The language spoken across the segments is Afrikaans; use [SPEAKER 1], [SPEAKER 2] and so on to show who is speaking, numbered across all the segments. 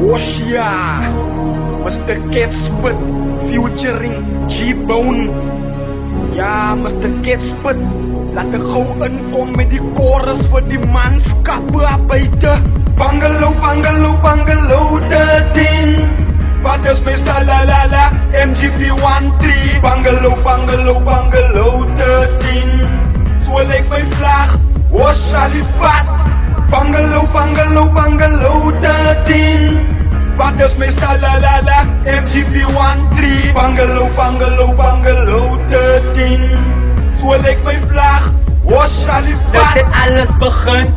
[SPEAKER 1] Oshia, Mr. Catspit, featuring G-Bone. Ja, Mr. Catspit, laat ek gou inkom met die chorus vir die manskappe buite. Bungalow, bungalow, bungalow 13. Wat is my stalalala, MGP13. Bungalow, bungalow, bungalow 13. So lyk my vlag, Oshalipat. Bungalow, bungalow, bungalow 13. Wat is my stalalala, MGP13. Bungalow, bungalow, bungalow 13. So lyk my vlag, Oshalipat.
[SPEAKER 2] Dit het alles begin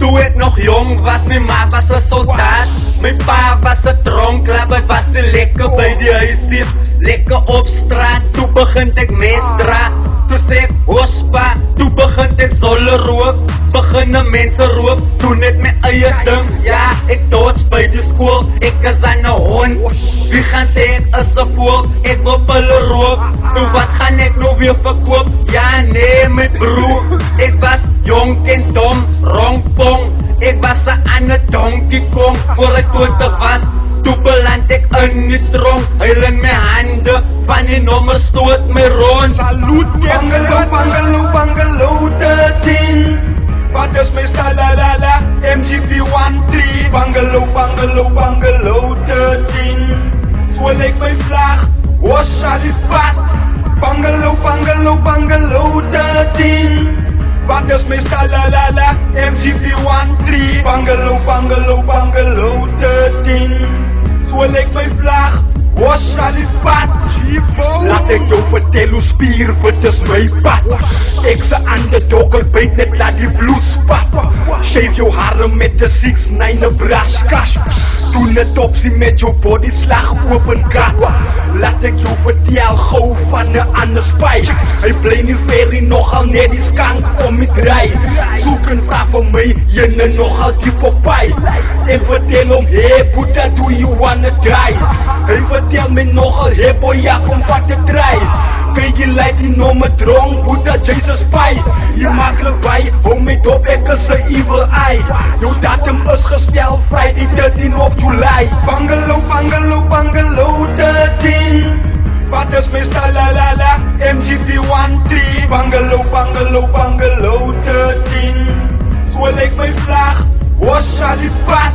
[SPEAKER 2] toe ek nog jong was. My ma was 'n soldaat, my pa was 'n dronklaap. Hy was lekker by die huisie, lekker op straat. Toe begin ek mes dra, toe sê ek hospa. Toe begin ek zolle rook, begin mense rook. Doen ek my eie ding, ja, ek dodge by die skool. Ek is aan 'n hond, wie gaan sê ek is 'n voël? Ek wil pille rook, toe wat gaan ek nou weer verkoop? Ja nee my broer, ek was jong en dom, rongpong. Ek was 'n ander Donkey Kong voor ek 20 was. Toe beland ek in die tronk, huil in my hande van die nommer stoot my rond.
[SPEAKER 1] Salut, bungalow, bungalow, bungalow 13. Wat is my stalalala, MGP13. Bungalow, bungalow, bungalow 13. So lyk my vlag, Oshalipat. Bungalow, bungalow, bungalow 13. Wat is my stalalala, MGP13. Bungalow, bungalow, bungalow 13. So lyk my vlag, Oshalipat. Laat ek jou vertel hoe spierwit is my pad. Ek se underdog, ek byt net laat die bloed spat. Shave jou hare met 'n 6-9 brush cash. Doen 'n topsie met jou body slag open kat. Laat ek jou vertel gou van 'n ander spy. Hy bly nie ver nogal net die skank om my draai. Soek en vra vir my, jyne nogal diep op py. En vertel hom, hey Buddha, do you wanna die? Hy vertel my nogal, hey boy, ja kom wat te try. Kyk jy lyk die nommer dronk, Buddha, Jesus spy. Jy maak lawaai, hou my dop, ek is 'n evil eye. Jou datum is gestel, Friday 13 op July. Bungalow, bungalow, bungalow 13. Wat is my stalalala, MGP13. Bungalow, bungalow, bungalow 13. So lyk my vlag, Oshalipat.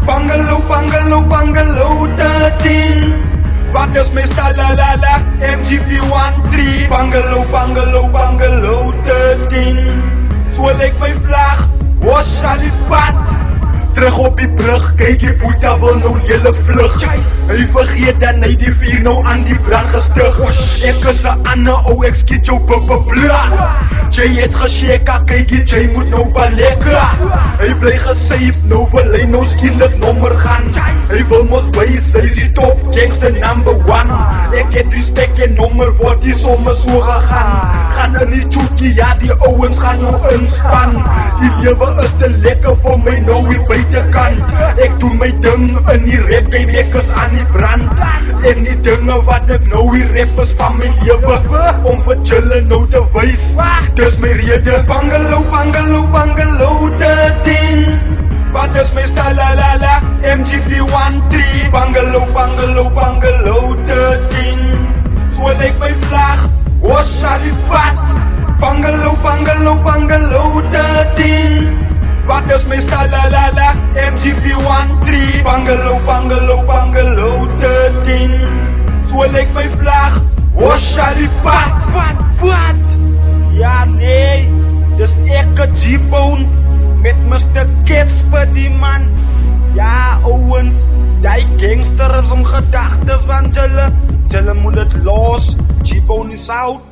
[SPEAKER 1] Bungalow, bungalow, bungalow 13. Wat is my stalalala, MGP13. Bungalow, bungalow, bungalow 13. So lyk my vlag, Oshalipat. Terug op die brug, kyk die Boeta wil nou jylle vlug. Hy vergeet dan hy die vuur nou aan die brand gestig. Ek is 'n ander ou, ek skiet jou bippe bloed. Jy het gesheka, kyk jy moet nou baleka. Hy bly gesave, nou wil hy nou skielik nommer gaan. Hy wil mos wys, hy is die top gangster number 1. Ek het respect en nommer word die somme so gegaan. Gaan in die tjoekie, ja die ouwens gaan nou inspan. Die lewe is te lekker vir my nou hier buitekant. Ek doen my ding in die rap game, ek is aan die brand. En die dinge wat ek nou hier rap is van my lewe, om vir julle nou te wys, dis my rede. Bungalow, bungalow, bungalow 13. Wat is my stalalala, MGP13. Bungalow, bungalow, bungalow 13. So lyk my vlag, Oshalipat. Bungalow, bungalow, bungalow 13. Wat is my stalalala, MGP13. Bungalow, bungalow, bungalow 13. So lyk my vlag, Oshalipat. Wat? Ja nee, dis ek 'n G-Bone met Mr. Catspit die man. Ja ouwens, die gangster is om gedagtes van julle moet het los. G-Bone is out.